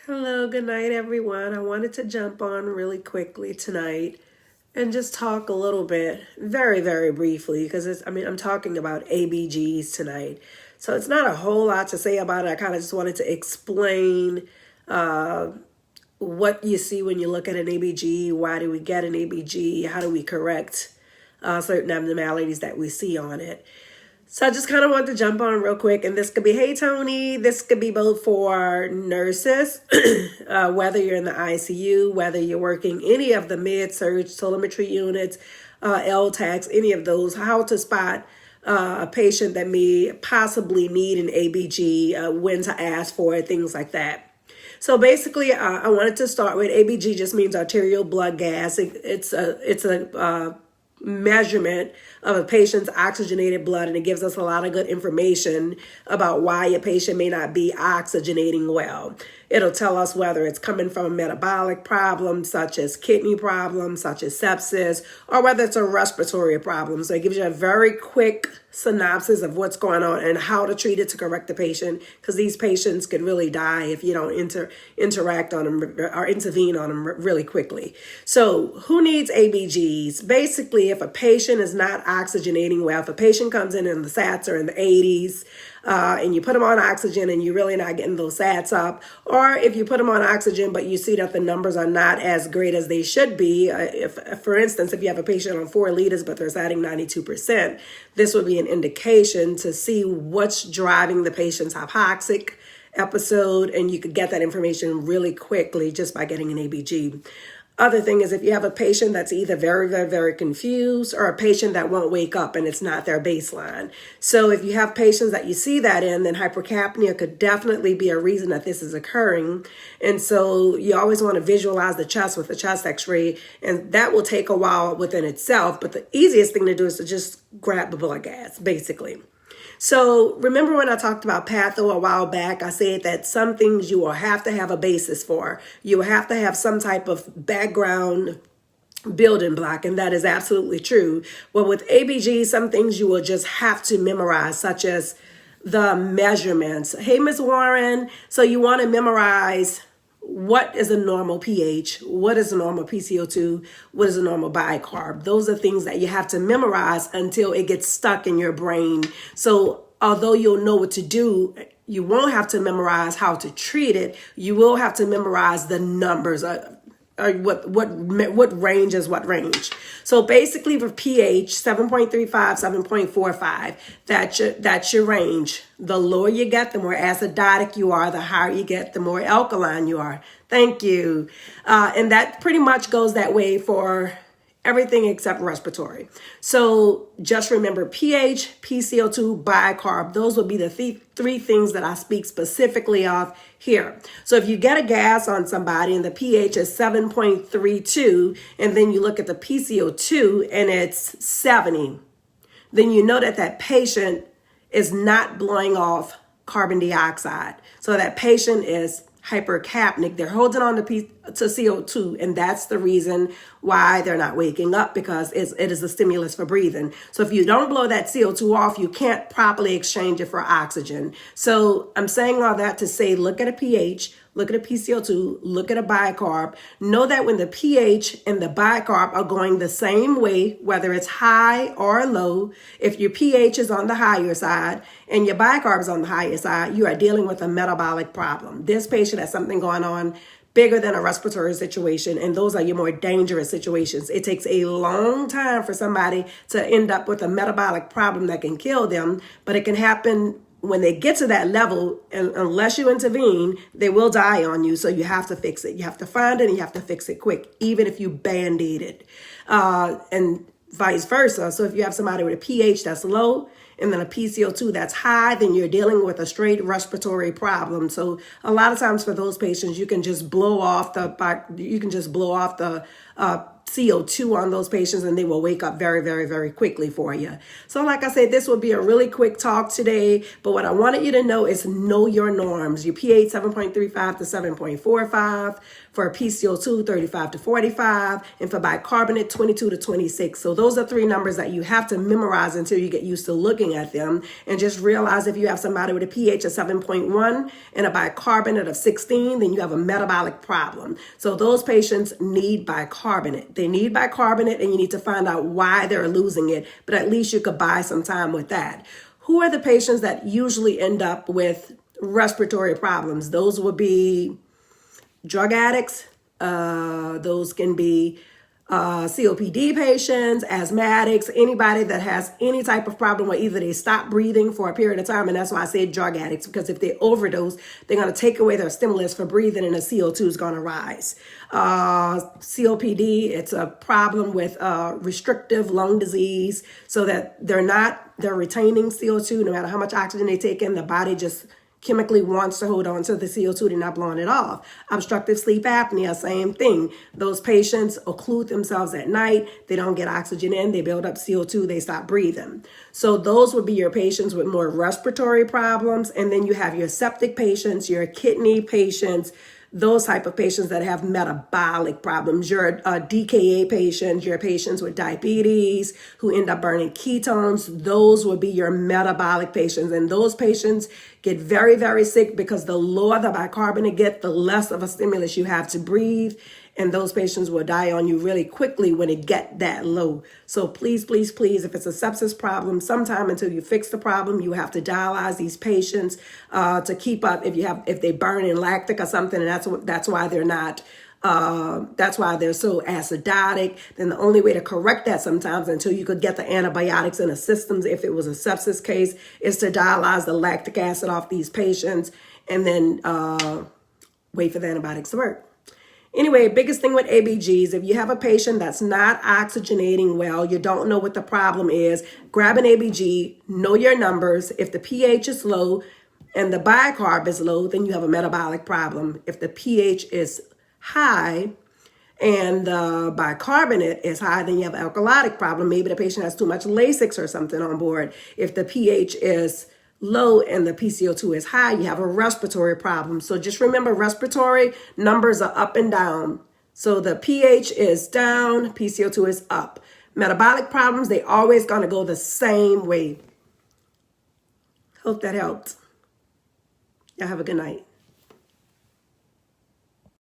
Hello, good night, everyone. I wanted to jump on really quickly tonight and just talk a little bit, very briefly, because I'm talking about ABGs tonight. So it's not a whole lot to say about it. I kind of just wanted to explain what you see when you look at an ABG. Why do we get an ABG? How do we correct certain abnormalities that we see on it? So I just kind of want to jump on real quick, and this could be, hey Tony, this could be both for nurses, whether you're in the ICU, whether you're working any of the med-surg telemetry units, LTACs, any of those, how to spot a patient that may possibly need an ABG, when to ask for it, things like that. So basically, I wanted to start with ABG just means arterial blood gas. It's a measurement of a patient's oxygenated blood, and it gives us a lot of good information about why a patient may not be oxygenating well. It'll tell us whether it's coming from a metabolic problem, such as kidney problems, such as sepsis, or whether it's a respiratory problem. So it gives you a very quick synopsis of what's going on and how to treat it to correct the patient, because these patients could really die if you don't interact on them or intervene on them really quickly. So who needs ABGs? Basically, if a patient is not oxygenating well, if a patient comes in the SATs are in the 80s, and you put them on oxygen and you're really not getting those SATs up, or if you put them on oxygen but you see that the numbers are not as great as they should be, if for instance, if you have a patient on 4 liters but they're satting 92%, this would be an indication to see what's driving the patient's hypoxic episode, and you could get that information really quickly just by getting an ABG. Other thing is if you have a patient that's either very confused, or a patient that won't wake up and it's not their baseline. So if you have patients that you see that in, then hypercapnia could definitely be a reason that this is occurring. And so you always want to visualize the chest with a chest x-ray, and that will take a while within itself. But the easiest thing to do is to just grab the blood gas, basically. So remember when I talked about patho a while back, I said that some things you will have to have a basis for. You will have to have some type of background building block, and that is absolutely true. Well, with ABG, some things you will just have to memorize, such as the measurements. Hey, Miss Warren, so you want to memorize what is a normal pH, what is a normal PCO2, what is a normal bicarb. Those are things that you have to memorize until it gets stuck in your brain. So although you'll know what to do, you won't have to memorize how to treat it. You will have to memorize the numbers, what range is what range. So basically for pH, 7.35, 7.45, that's your range. The lower you get, the more acidotic you are. The higher you get, the more alkaline you are. Thank you. And that pretty much goes that way for everything except respiratory. So just remember pH, PCO2, bicarb. Those would be the three things that I speak specifically of here. So if you get a gas on somebody and the pH is 7.32, and then you look at the PCO2 and it's 70, then you know that that patient is not blowing off carbon dioxide. So that patient is hypercapnic. They're holding on to CO2, and that's the reason why they're not waking up, because it is a stimulus for breathing. So if you don't blow that CO2 off, you can't properly exchange it for oxygen. So I'm saying all that to say, look at a pH, look at a PCO2, look at a bicarb. Know that when the pH and the bicarb are going the same way, whether it's high or low, if your pH is on the higher side and your bicarb is on the higher side, you are dealing with a metabolic problem. This patient has something going on bigger than a respiratory situation, and those are your more dangerous situations. It takes a long time for somebody to end up with a metabolic problem that can kill them, but it can happen when they get to that level, and unless you intervene, they will die on you. So you have to fix it. You have to find it and you have to fix it quick, even if you band-aid it, and vice versa. So if you have somebody with a pH that's low and then a PCO2 that's high, then you're dealing with a straight respiratory problem. So a lot of times for those patients, you can just blow off the CO2 on those patients, and they will wake up very, very, very quickly for you. So like I said, this will be a really quick talk today, but what I wanted you to know is know your norms. Your pH 7.35 to 7.45, for PCO2 35 to 45, and for bicarbonate 22 to 26. So those are three numbers that you have to memorize until you get used to looking at them, and just realize if you have somebody with a pH of 7.1 and a bicarbonate of 16, then you have a metabolic problem. So those patients need bicarbonate. They need bicarbonate, and you need to find out why they're losing it, but at least you could buy some time with that. Who are the patients that usually end up with respiratory problems? Those would be drug addicts. Those can be COPD patients, asthmatics, anybody that has any type of problem where either they stop breathing for a period of time, and that's why I say drug addicts, because if they overdose, they're going to take away their stimulus for breathing, and the CO2 is going to rise. COPD, it's a problem with restrictive lung disease, so that they're retaining CO2 no matter how much oxygen they take in. The body just chemically wants to hold on to the CO2, they're not blowing it off. Obstructive sleep apnea, same thing. Those patients occlude themselves at night. They don't get oxygen in. They build up CO2. They stop breathing. So those would be your patients with more respiratory problems. And then you have your septic patients, your kidney patients, those type of patients that have metabolic problems, your DKA patients, your patients with diabetes who end up burning ketones, those would be your metabolic patients. And those patients get very, very sick because the lower the bicarbonate get, the less of a stimulus you have to breathe. And those patients will die on you really quickly when it get that low. So please, please, please, if it's a sepsis problem, sometime until you fix the problem, you have to dialyze these patients to keep up if they burn in lactic or something, and that's why they're not. That's why they're so acidotic. Then the only way to correct that sometimes until you could get the antibiotics in the systems, if it was a sepsis case, is to dialyze the lactic acid off these patients and then wait for the antibiotics to work. Anyway, biggest thing with ABGs, if you have a patient that's not oxygenating well, you don't know what the problem is, grab an ABG, know your numbers. If the pH is low and the bicarb is low, then you have a metabolic problem. If the pH is high and the bicarbonate is high, then you have an alkalotic problem. Maybe the patient has too much Lasix or something on board. If the pH is low and the PCO2 is high, you have a respiratory problem. So just remember, respiratory numbers are up and down. So the pH is down, PCO2 is up. Metabolic problems, they always going to go the same way. Hope that helped. Y'all have a good night.